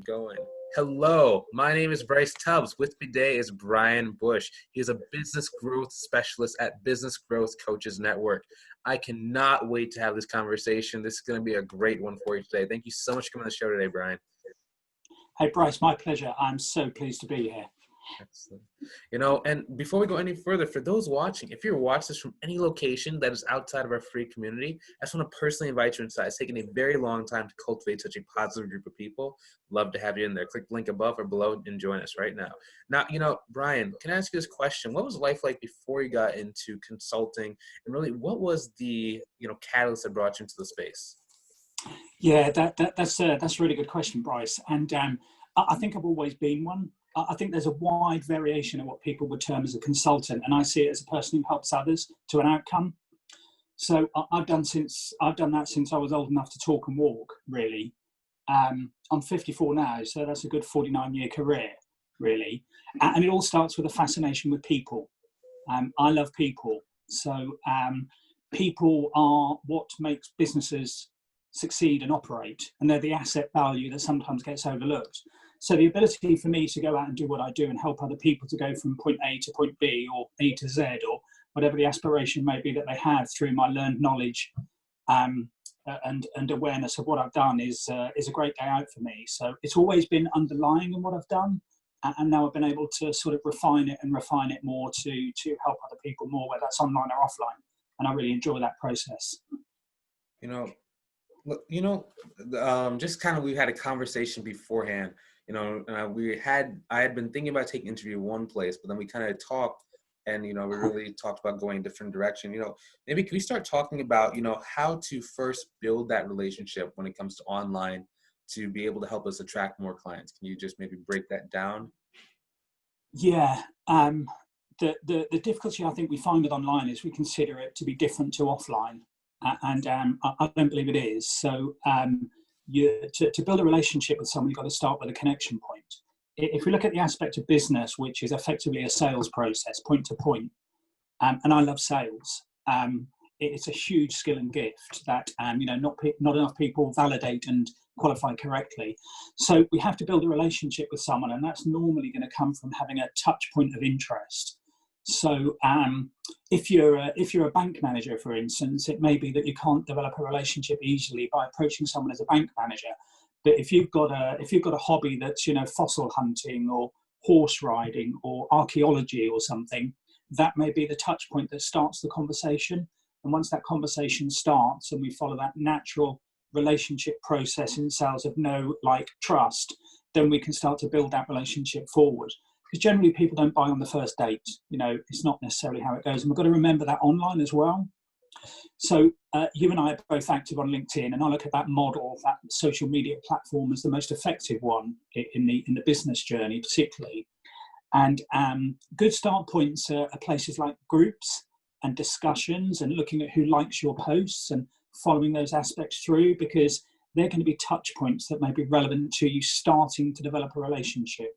Going. Hello, my name is Bryce Tubbs. With me today is Brian Bush. He is a business growth specialist at Business Growth Coaches Network. I cannot wait to have this conversation. This is going to be a great one for you today. Thank you so much for coming on the show today, Brian. Hey, Bryce, my pleasure. I'm so pleased to be here. Excellent. And before we go any further, for those watching, if you're watching this from any location that is outside of our free community, I just want to personally invite you inside. It's taken a very long time to cultivate such a positive group of people. Love to have you in there. Click the link above or below and join us right now. Now, Brian, can I ask you this question? What was life like before you got into consulting? And really, what was the, catalyst that brought you into the space? Yeah, that's a really good question, Bryce. And I think I've always been one. I think there's a wide variation of what people would term as a consultant, and I see it as a person who helps others to an outcome. So I've done that since I was old enough to talk and walk, really. I'm 54 now, so that's a good 49-year career, really. And it all starts with a fascination with people. I love people. So people are what makes businesses succeed and operate, and they're the asset value that sometimes gets overlooked. So the ability for me to go out and do what I do and help other people to go from point A to point B or A to Z or whatever the aspiration may be that they have through my learned knowledge and awareness of what I've done is a great day out for me. So it's always been underlying in what I've done, and now I've been able to sort of refine it more to help other people more, whether that's online or offline. And I really enjoy that process. Just kind of, we had a conversation beforehand. I had been thinking about taking an interview one place, but then we kind of talked and, we really talked about going a different direction. Maybe can we start talking about, how to first build that relationship when it comes to online to be able to help us attract more clients? Can you just maybe break that down? Yeah. The difficulty I think we find with online is we consider it to be different to offline. And I don't believe it is. So to build a relationship with someone, you've got to start with a connection point. If we look at the aspect of business, which is effectively a sales process, point to point, and I love sales, it's a huge skill and gift that not enough people validate and qualify correctly. So we have to build a relationship with someone, and that's normally going to come from having a touch point of interest. So if you're a bank manager, for instance, it may be that you can't develop a relationship easily by approaching someone as a bank manager. But if you've got a hobby that's fossil hunting or horse riding or archaeology or something, that may be the touch point that starts the conversation. And once that conversation starts and we follow that natural relationship process in sales of know, like, trust, then we can start to build that relationship forward. Because generally people don't buy on the first date. It's not necessarily how it goes. And we've got to remember that online as well. So you and I are both active on LinkedIn, and I look at that model, that social media platform, as the most effective one in the business journey, particularly. And good start points are places like groups and discussions and looking at who likes your posts and following those aspects through, because they're going to be touch points that may be relevant to you starting to develop a relationship.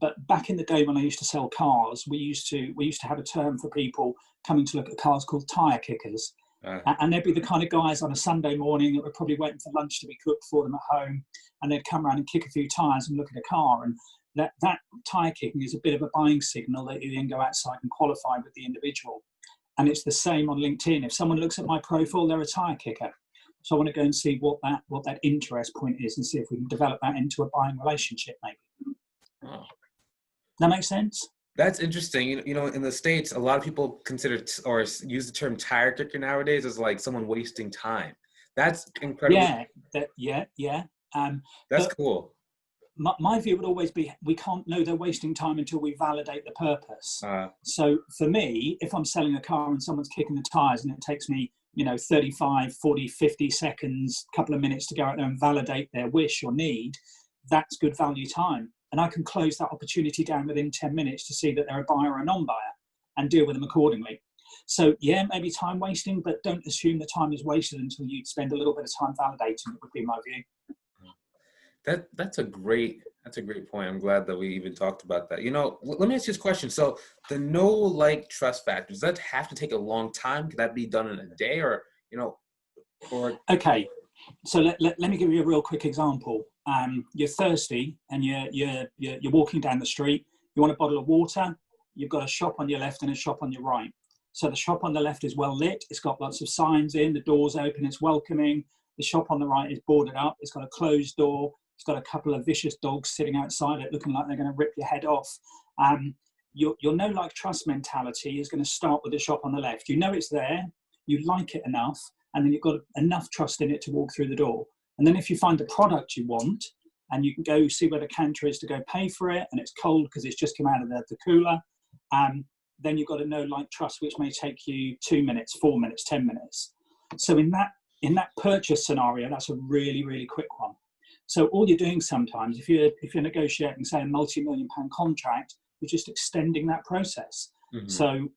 But back in the day when I used to sell cars, we used to have a term for people coming to look at cars called tyre kickers. And they'd be the kind of guys on a Sunday morning that were probably waiting for lunch to be cooked for them at home, and they'd come around and kick a few tyres and look at a car. And that tyre kicking is a bit of a buying signal that you then go outside and qualify with the individual. And it's the same on LinkedIn. If someone looks at my profile, they're a tyre kicker. So I want to go and see what that interest point is and see if we can develop that into a buying relationship, maybe. Oh. That makes sense? That's interesting. In the States, a lot of people consider or use the term tire kicker nowadays as like someone wasting time. That's incredible. Yeah. That's cool. My view would always be we can't know they're wasting time until we validate the purpose. So for me, if I'm selling a car and someone's kicking the tires and it takes me 35, 40, 50 seconds, a couple of minutes to go out there and validate their wish or need, that's good value time. And I can close that opportunity down within 10 minutes to see that they're a buyer or a non-buyer and deal with them accordingly. So yeah, maybe time wasting, but don't assume the time is wasted until you spend a little bit of time validating it, would be my view. That's a great point. I'm glad that we even talked about that. Let me ask you this question. So the know, like, trust factor, does that have to take a long time? Could that be done in a day or? Okay. So let me give you a real quick example. you're thirsty and you're walking down the street, you want a bottle of water, you've got a shop on your left and a shop on your right. So the shop on the left is well lit, it's got lots of signs in, the door's open, it's welcoming. The shop on the right is boarded up, it's got a closed door, it's got a couple of vicious dogs sitting outside it looking like they're going to rip your head off. Your know, like, trust mentality is going to start with the shop on the left. You know it's there, you like it enough, and then you've got enough trust in it to walk through the door. And then if you find the product you want, and you can go see where the counter is to go pay for it, and it's cold because it's just come out of the cooler, then you've got to know, like, trust, which may take you 2 minutes, 4 minutes, 10 minutes. So in that purchase scenario, that's a really, really quick one. So all you're doing sometimes, if you're negotiating, say, a multi-million-pound contract, you're just extending that process. Mm-hmm. So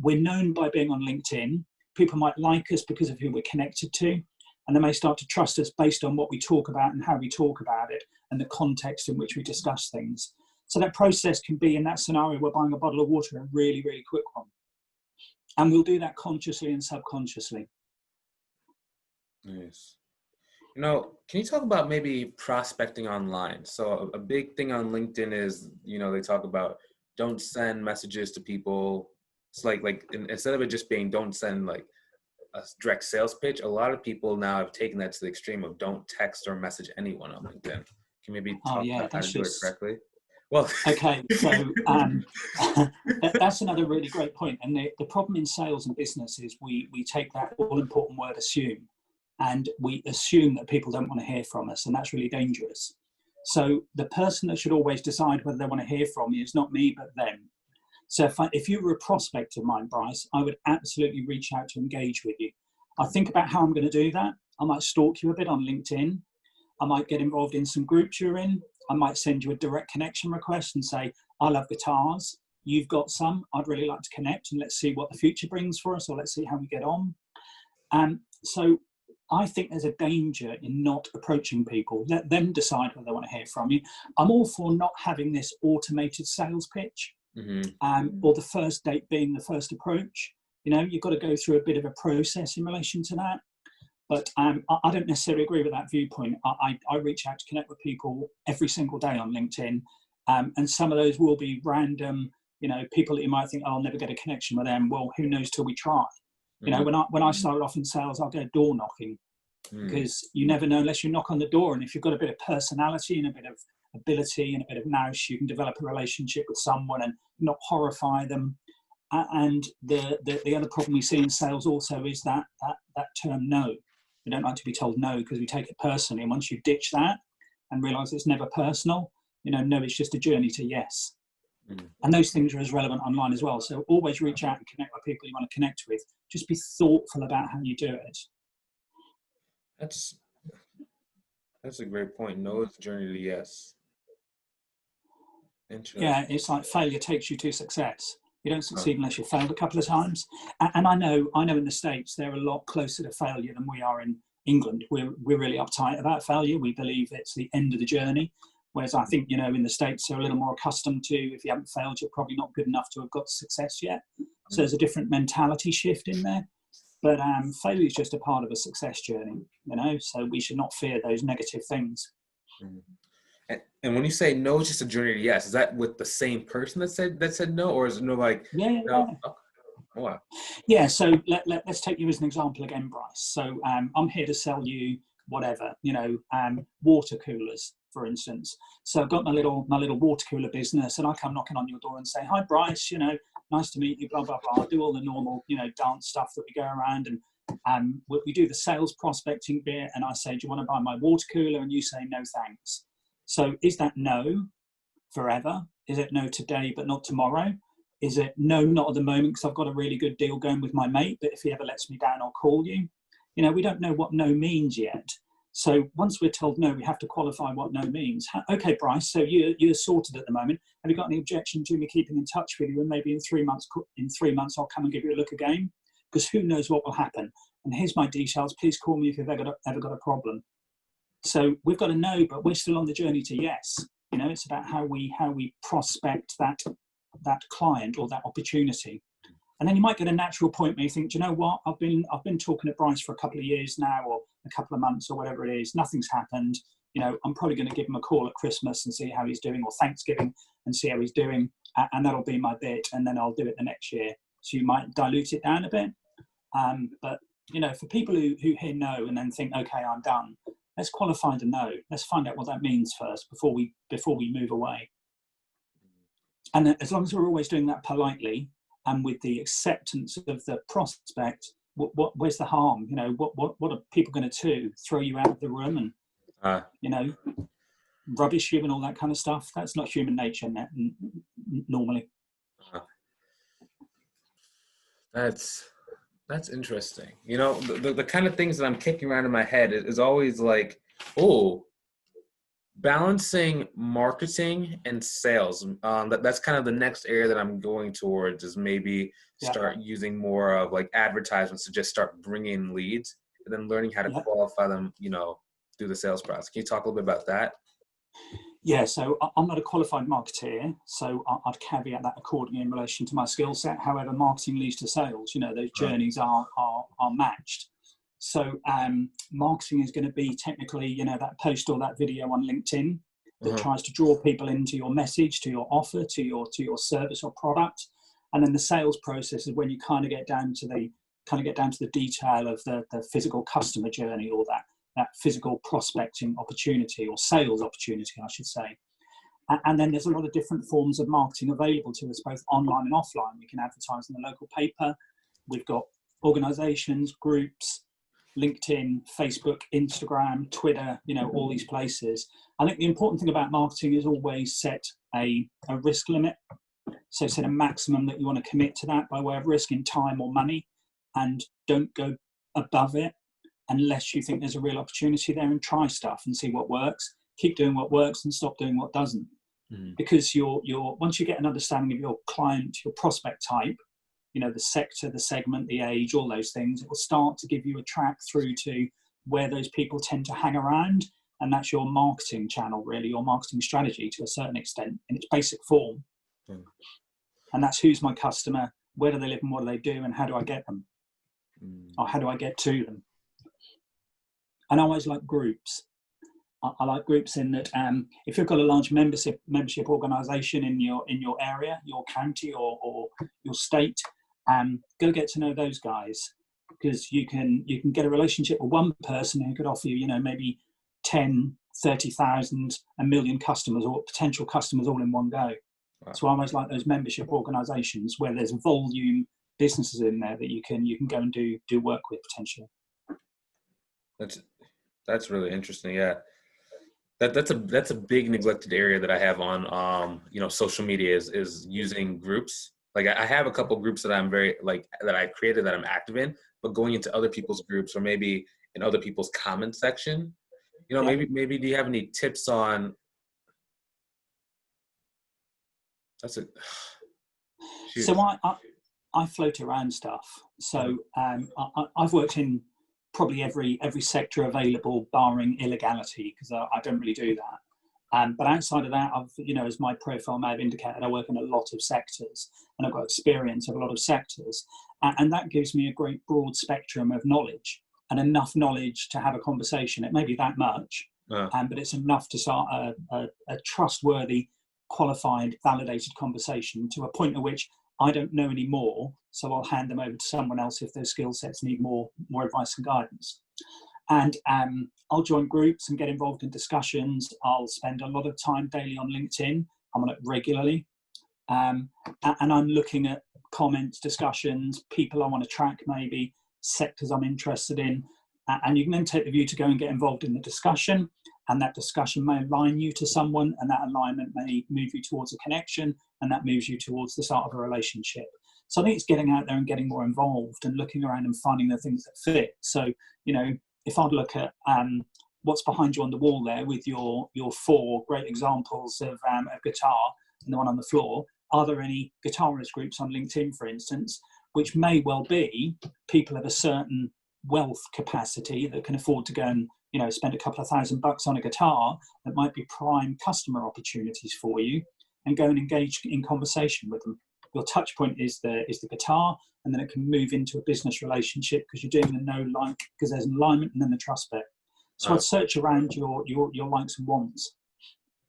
we're known by being on LinkedIn. People might like us because of who we're connected to, and they may start to trust us based on what we talk about and how we talk about it and the context in which we discuss things. So that process can be, in that scenario, we're buying a bottle of water, a really, really quick one. And we'll do that consciously and subconsciously. Nice. You know, can you talk about maybe prospecting online? So a big thing on LinkedIn is, you know, they talk about don't send messages to people. It's like instead of it just being don't send like a direct sales pitch, a lot of people now have taken that to the extreme of don't text or message anyone on LinkedIn. Can you maybe talk about how to do it correctly? Well, okay, so that's another really great point. And the problem in sales and business is we take that all-important word assume, and we assume that people don't want to hear from us, and that's really dangerous. So the person that should always decide whether they want to hear from you is not me, but them. So if you were a prospect of mine, Bryce, I would absolutely reach out to engage with you. I think about how I'm going to do that. I might stalk you a bit on LinkedIn. I might get involved in some groups you're in. I might send you a direct connection request and say, I love guitars. You've got some. I'd really like to connect, and let's see what the future brings for us, or let's see how we get on. So I think there's a danger in not approaching people. Let them decide whether they want to hear from you. I'm all for not having this automated sales pitch, or the first date being the first approach. You know, you've got to go through a bit of a process in relation to that. But I don't necessarily agree with that viewpoint. I reach out to connect with people every single day on LinkedIn. And some of those will be random, you know, people that you might think, oh, I'll never get a connection with them. Well, who knows till we try. You know, when I started off in sales, I'll go door knocking, because you never know unless you knock on the door. And if you've got a bit of personality and a bit of ability and a bit of nous, you can develop a relationship with someone and not horrify them. And the other problem we see in sales also is that term no. We don't like to be told no because we take it personally. And once you ditch that and realise it's never personal, you know, no, it's just a journey to yes. And those things are as relevant online as well. So always reach out and connect with people you want to connect with. Just be thoughtful about how you do it. That's a great point. No is the journey to yes. Interesting. Yeah, it's like failure takes you to success. You don't succeed unless you've failed a couple of times. And I know in the States, they're a lot closer to failure than we are in England. We're really uptight about failure. We believe it's the end of the journey. Whereas I think, you know, in the States, they're a little more accustomed to, if you haven't failed, you're probably not good enough to have got success yet. So there's a different mentality shift in there. But failure is just a part of a success journey, you know, so we should not fear those negative things. And when you say no, it's just a journey to yes, is that with the same person that said no, or is it no like no? Oh, wow. Yeah, so let's take you as an example again, Bryce. So I'm here to sell you whatever, you know, water coolers, for instance. So I've got my little water cooler business, and I come knocking on your door and say, hi, Bryce, you know, nice to meet you, blah, blah, blah. I do all the normal, you know, dance stuff that we go around, and we do the sales prospecting bit, and I say, do you want to buy my water cooler? And you say, no, thanks. So is that no forever? Is it no today but not tomorrow? Is it no, not at the moment because I've got a really good deal going with my mate, but if he ever lets me down, I'll call you? You know, we don't know what no means yet. So once we're told no, we have to qualify what no means. Okay, Bryce, so you're sorted at the moment. Have you got any objection to me keeping in touch with you? And maybe in 3 months, I'll come and give you a look again, because who knows what will happen. And here's my details. Please call me if you've ever got a problem. So we've got to know, but we're still on the journey to yes. You know, it's about how we prospect that client or that opportunity. And then you might get a natural point where you think, do you know what? I've been talking to Bryce for a couple of years now, or a couple of months, or whatever it is. Nothing's happened. I'm probably going to give him a call at Christmas and see how he's doing, or Thanksgiving and see how he's doing, and that'll be my bit, and then I'll do it the next year. So you might dilute it down a bit. But for people who hear no and then think, okay, I'm done, let's qualify the no. Let's find out what that means first before we move away. And as long as we're always doing that politely and with the acceptance of the prospect, where's the harm? What are people going to do? Throw you out of the room and rubbish you and all that kind of stuff? That's not human nature normally. That's interesting. The kind of things that I'm kicking around in my head is always like, balancing marketing and sales. That's kind of the next area that I'm going towards, is maybe start using more of like advertisements to just start bringing leads, and then learning how to qualify them, through the sales process. Can you talk a little bit about that? Yeah, so I'm not a qualified marketeer, so I'd caveat that accordingly in relation to my skill set. However, marketing leads to sales. Those journeys are matched. So marketing is going to be technically, that post or that video on LinkedIn that tries to draw people into your message, to your offer, to your service or product. And then the sales process is when you kind of get down to the detail of the physical customer journey, or that physical prospecting opportunity, or sales opportunity, I should say. And then there's a lot of different forms of marketing available to us, both online and offline. We can advertise in the local paper. We've got organizations, groups, LinkedIn, Facebook, Instagram, Twitter, all these places. I think the important thing about marketing is always set a risk limit. So set a maximum that you want to commit to that by way of risk in time or money, and don't go above it unless you think there's a real opportunity there, and try stuff and see what works. Keep doing what works and stop doing what doesn't. Because once you get an understanding of your client, your prospect type, the sector, the segment, the age, all those things, it will start to give you a track through to where those people tend to hang around. And that's your marketing channel, really, your marketing strategy to a certain extent in its basic form. And that's who's my customer, where do they live and what do they do, and how do I get them? Or how do I get to them? And I always like groups. I like groups in that if you've got a large membership organisation in your area, your county or your state, go get to know those guys, because you can get a relationship with one person who could offer you, maybe 10, 30,000, a million customers or potential customers all in one go. Wow. So I always like those membership organisations where there's volume businesses in there that you can go and do work with potentially. That's really interesting. Yeah. That's a big neglected area that I have on social media is using groups. Like I have a couple groups that I'm that I created that I'm active in, but going into other people's groups or maybe in other people's comment section, maybe do you have any tips on? So I float around stuff. So I've worked in probably every sector available, barring illegality, because I don't really do that. But outside of that, I've, as my profile may have indicated, I work in a lot of sectors, and I've got experience of a lot of sectors, and that gives me a great broad spectrum of knowledge, and enough knowledge to have a conversation. It may be that much, but it's enough to start a trustworthy, qualified, validated conversation to a point at which I don't know any more, so I'll hand them over to someone else if their skill sets need more advice and guidance. And I'll join groups and get involved in discussions. I'll spend a lot of time daily on LinkedIn. I'm on it regularly. And I'm looking at comments, discussions, people I want to track maybe, sectors I'm interested in. And you can then take the view to go and get involved in the discussion. And that discussion may align you to someone, and that alignment may move you towards a connection, and that moves you towards the start of a relationship. So I think it's getting out there and getting more involved and looking around and finding the things that fit. So, if I'd look at what's behind you on the wall there with your 4 great examples of a guitar and the one on the floor, are there any guitarist groups on LinkedIn, for instance, which may well be people of a certain wealth capacity that can afford to go and spend a couple of $1,000 on a guitar that might be prime customer opportunities for you, and go and engage in conversation with them. Your touch point is the guitar, and then it can move into a business relationship because you're doing the know, like, because there's an alignment, and then the trust bit. So I'd search around your likes and wants,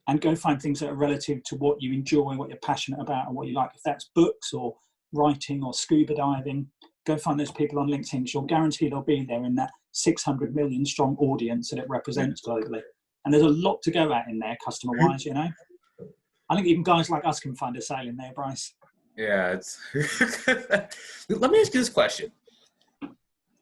and go find things that are relative to what you enjoy, what you're passionate about, and what you like. If that's books or writing or scuba diving, go find those people on LinkedIn, because you'll guarantee they'll be there in that 600 million strong audience that it represents globally. And there's a lot to go at in there, customer-wise, you know. I think even guys like us can find a sale in there, Bryce. Yeah, it's. Let me ask you this question.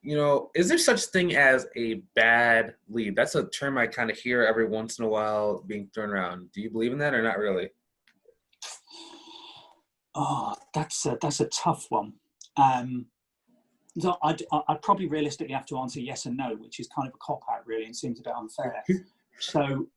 You know, is there such thing as a bad lead? That's a term I kind of hear every once in a while being thrown around. Do you believe in that or not really? Oh, that's a tough one. So I'd probably realistically have to answer yes and no, which is kind of a cop-out really, and seems a bit unfair. So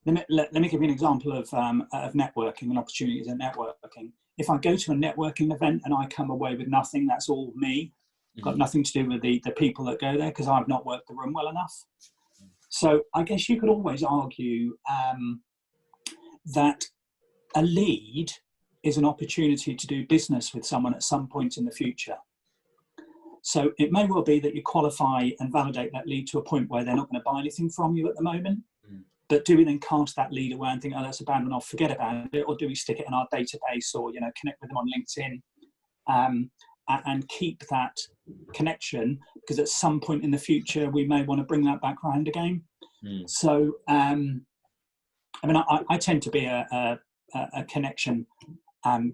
let me give you an example of networking and opportunities in networking. If I go to a networking event and I come away with nothing, that's all me. Got nothing to do with the people that go there, because I've not worked the room well enough. So I guess you could always argue that a lead is an opportunity to do business with someone at some point in the future. So it may well be that you qualify and validate that lead to a point where they're not going to buy anything from you at the moment. But do we then cast that lead away and think, oh, that's a bad one, I'll forget about it? Or do we stick it in our database, or, you know, connect with them on LinkedIn and keep that connection, because at some point in the future, we may want to bring that back around again. So, I mean, I tend to be a connection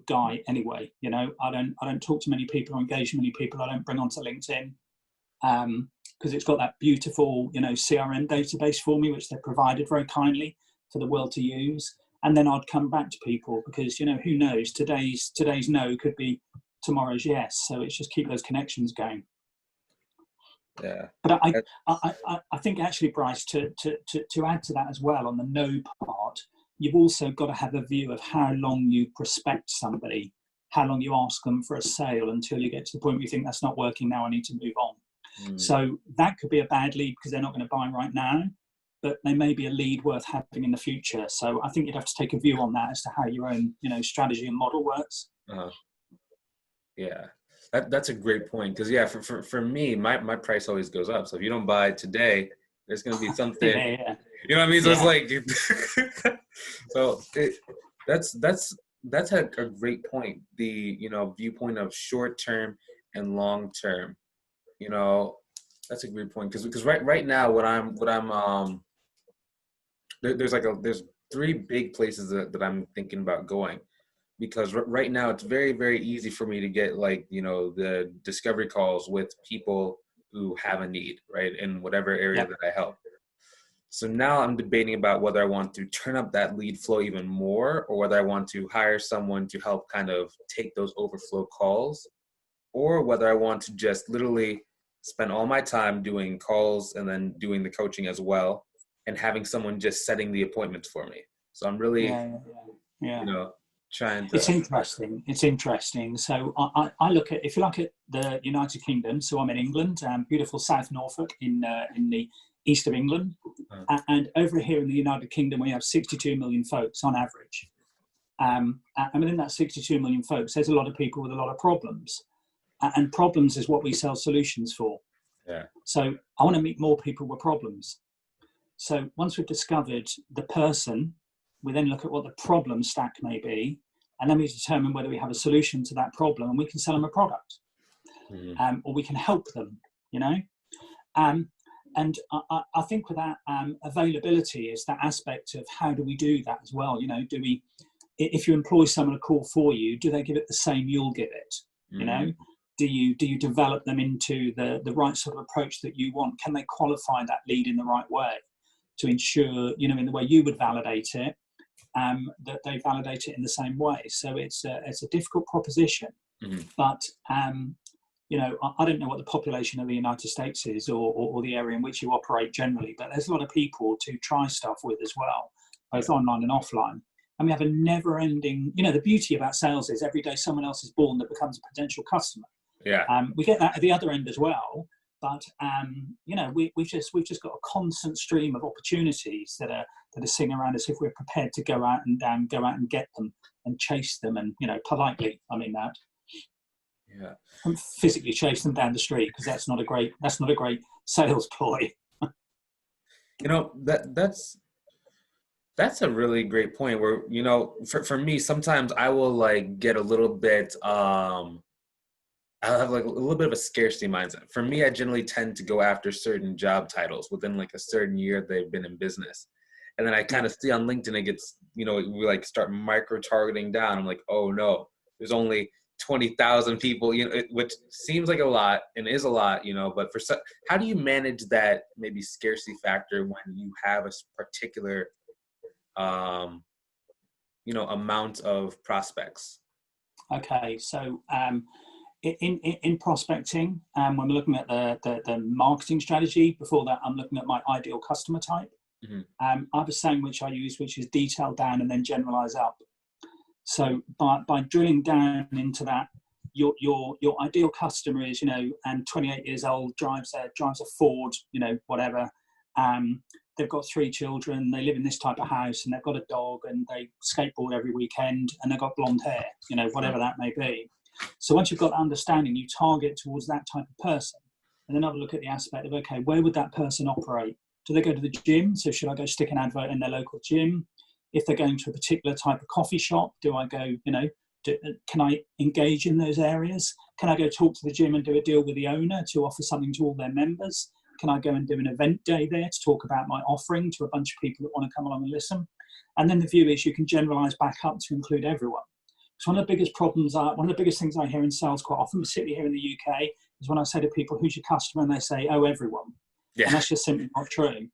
guy anyway. You know, I don't talk to many people or engage many people. I don't bring onto LinkedIn because it's got that beautiful, you know, CRM database for me, which they provided very kindly for the world to use. And then I'd come back to people, because, you know, who knows, today's no could be tomorrow's yes. So it's just keep those connections going. Yeah. But I think actually, Bryce, to add to that as well, on the no part, you've also got to have a view of how long you prospect somebody, how long you ask them for a sale until you get to the point where you think that's not working now, I need to move on. So that could be a bad lead because they're not going to buy right now, but they may be a lead worth having in the future. So I think you'd have to take a view on that as to how your own, you know, strategy and model works. Yeah, that's a great point, because yeah, for me, my price always goes up. So if you don't buy today, there's going to be something. Yeah. You know what I mean? So it's like, so that's a great point. The, you know, viewpoint of short term and long term. You know, that's a great point, because right now there's three big places that I'm thinking about going, because right now it's very, very easy for me to get, like, you know, the discovery calls with people who have a need, right, in whatever area that I help. So now I'm debating about whether I want to turn up that lead flow even more, or whether I want to hire someone to help kind of take those overflow calls, or whether I want to just literally spend all my time doing calls and then doing the coaching as well, and having someone just setting the appointments for me. So I'm really, you know, trying to. It's interesting. So I look at, if you look at the United Kingdom, so I'm in England, beautiful South Norfolk in the east of England. And over here in the United Kingdom, we have 62 million folks on average. And within that 62 million folks, there's a lot of people with a lot of problems. And problems is what we sell solutions for. Yeah. So I want to meet more people with problems. So once we've discovered the person, we then look at what the problem stack may be, and then we determine whether we have a solution to that problem, and we can sell them a product, or we can help them, you know. And I think with that, availability is that aspect of how do we do that as well. You know, do we, if you employ someone to call for you, do they give it the same you'll give it? You know, do you develop them into the right sort of approach that you want? Can they qualify that lead in the right way to ensure, you know, in the way you would validate it, that they validate it in the same way? So it's a difficult proposition, but you know, I don't know what the population of the United States is, or the area in which you operate generally, but there's a lot of people to try stuff with as well, both online and offline. And we have a never-ending, you know, the beauty about sales is every day someone else is born that becomes a potential customer. Yeah. We get that at the other end as well, but you know, we've just got a constant stream of opportunities that are sitting around us if we're prepared to go out and get them and chase them, and, you know, politely, I mean that. Yeah. And physically chase them down the street, because that's not a great sales ploy. That's a really great point where, for me, sometimes I will like get a little bit, I'll have like a little bit of a scarcity mindset. For me, I generally tend to go after certain job titles within like a certain year they've been in business. And then I kind of see on LinkedIn, it gets, we like start micro targeting down. I'm like, oh no, there's only 20,000 people, which seems like a lot and is a lot, but how do you manage that maybe scarcity factor when you have a particular, amount of prospects? Okay, so in prospecting, when we're looking at the marketing strategy, before that, I'm looking at my ideal customer type. Mm-hmm. I have a saying which I use, which is detail down and then generalize up. So by drilling down into that, your ideal customer is, and 28 years old, drives a Ford, whatever. They've got 3 children, they live in this type of house, and they've got a dog, and they skateboard every weekend, and they've got blonde hair, whatever that may be. So once you've got understanding, you target towards that type of person, and then have a look at the aspect of, okay, where would that person operate? Do they go to the gym? So should I go stick an advert in their local gym? If they're going to a particular type of coffee shop, do I go, can I engage in those areas? Can I go talk to the gym and do a deal with the owner to offer something to all their members? Can I go and do an event day there to talk about my offering to a bunch of people that want to come along and listen? And then the view is you can generalize back up to include everyone. So one of the biggest things I hear in sales quite often, particularly here in the UK, is when I say to people, who's your customer? And they say, oh, everyone. Yeah. And that's just simply not true,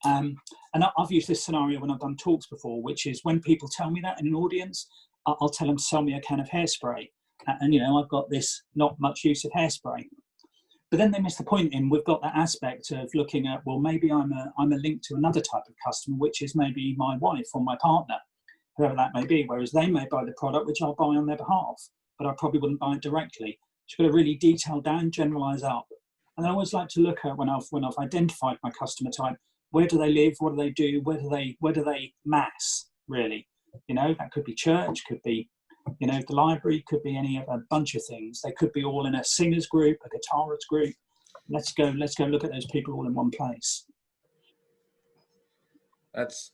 And I've used this scenario when I've done talks before, which is when people tell me that in an audience, I'll tell them to sell me a can of hairspray. And, I've got this not much use of hairspray. But then they miss the point in we've got that aspect of looking at, well, maybe I'm a link to another type of customer, which is maybe my wife or my partner, whoever that may be, whereas they may buy the product, which I'll buy on their behalf, but I probably wouldn't buy it directly. So you've got to really detail down, generalize up. And I always like to look at when I've identified my customer type, where do they live? What do they do? Where do they mass, really? That could be church, could be, the library, could be a bunch of things. They could be all in a singers group, a guitarist group. Let's go look at those people all in one place. That's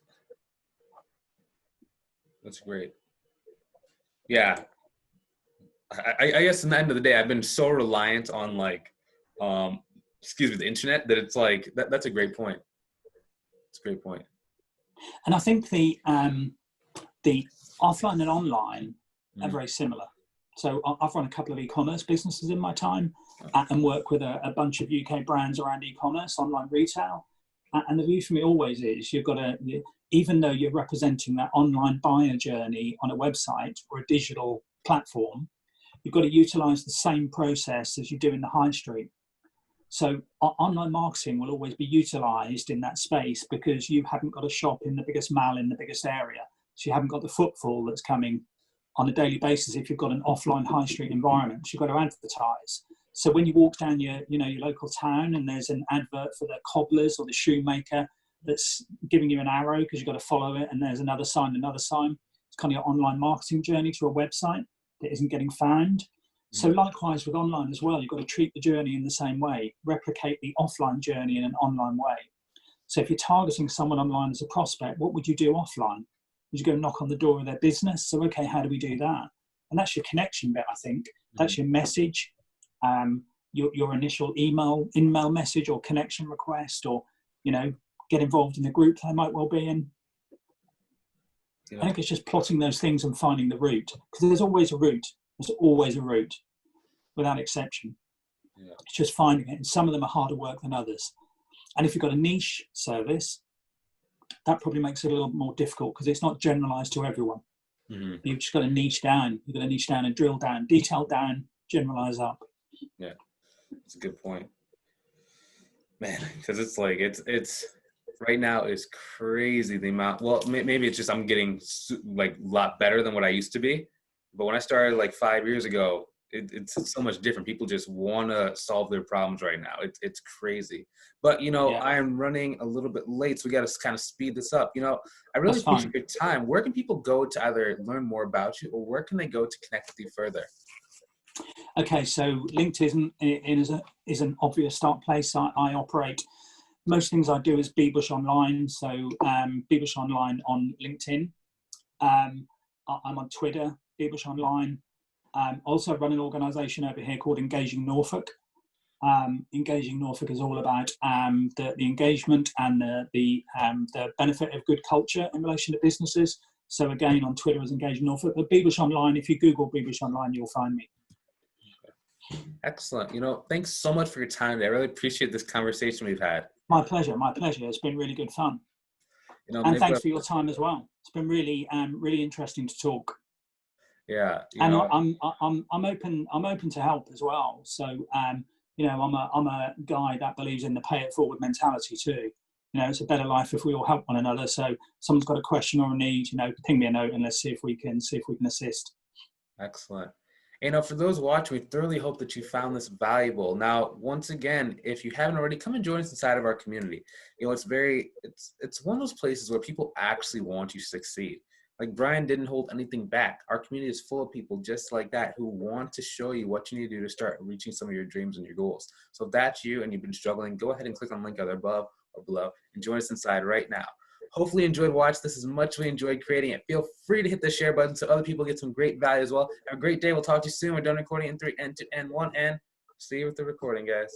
great. Yeah. I guess in the end of the day, I've been so reliant on the internet that it's like, that's a great point. It's a great point. And I think the offline and online are very similar. So I've run a couple of e-commerce businesses in my time and work with a bunch of UK brands around e-commerce, online retail. And the view for me always is you've got to, even though you're representing that online buyer journey on a website or a digital platform, you've got to utilize the same process as you do in the high street. So online marketing will always be utilized in that space because you haven't got a shop in the biggest mall in the biggest area. So you haven't got the footfall that's coming on a daily basis if you've got an offline high street environment. So you've got to advertise. So when you walk down your local town and there's an advert for the cobblers or the shoemaker that's giving you an arrow because you've got to follow it, and there's another sign. It's kind of your online marketing journey to a website that isn't getting found. So likewise with online as well, you've got to treat the journey in the same way, replicate the offline journey in an online way. So if you're targeting someone online as a prospect, what would you do offline? Would you go knock on the door of their business? So, okay, how do we do that? And that's your connection bit, I think. That's your message, your initial email message or connection request, or, get involved in the group they might well be in. Yeah. I think it's just plotting those things and finding the route, because there's always a route. There's always a route, without exception. Yeah. It's just finding it, and some of them are harder work than others. And if you've got a niche service, that probably makes it a little more difficult because it's not generalized to everyone. Mm-hmm. You've just got to niche down. You've got to niche down and drill down, detail down, generalize up. Yeah, that's a good point, man. Because it's like it's right now is crazy the amount. Well, maybe it's just I'm getting like a lot better than what I used to be. But when I started like 5 years ago, it's so much different. People just want to solve their problems right now. It's crazy. But, I am running a little bit late, so we got to kind of speed this up. I really appreciate your time. Where can people go to either learn more about you, or where can they go to connect with you further? Okay, so LinkedIn is an obvious start place. I operate most things I do is bbush online. So bbush online on LinkedIn. I'm on Twitter, bbush online. Also run an organisation over here called Engaging Norfolk. Engaging Norfolk is all about the engagement and the benefit of good culture in relation to businesses. So again, on Twitter is Engaging Norfolk. But bbush online, if you Google bbush online, you'll find me. Excellent. Thanks so much for your time today. I really appreciate this conversation we've had. My pleasure. My pleasure. It's been really good fun. And thanks for your time as well. It's been really, really interesting to talk. Yeah. And I'm open to help as well. So, I'm a guy that believes in the pay it forward mentality too. It's a better life if we all help one another. So, someone's got a question or a need, ping me a note and let's see if we can assist. Excellent. For those watching, we thoroughly hope that you found this valuable. Now, once again, if you haven't already, come and join us inside of our community. It's one of those places where people actually want you to succeed. Like Brian didn't hold anything back. Our community is full of people just like that who want to show you what you need to do to start reaching some of your dreams and your goals. So if that's you and you've been struggling, go ahead and click on the link either above or below and join us inside right now. Hopefully you enjoyed watching this as much as we enjoyed creating it. Feel free to hit the share button so other people get some great value as well. Have a great day. We'll talk to you soon. We're done recording in 3 and 2 and 1 and see you with the recording, guys.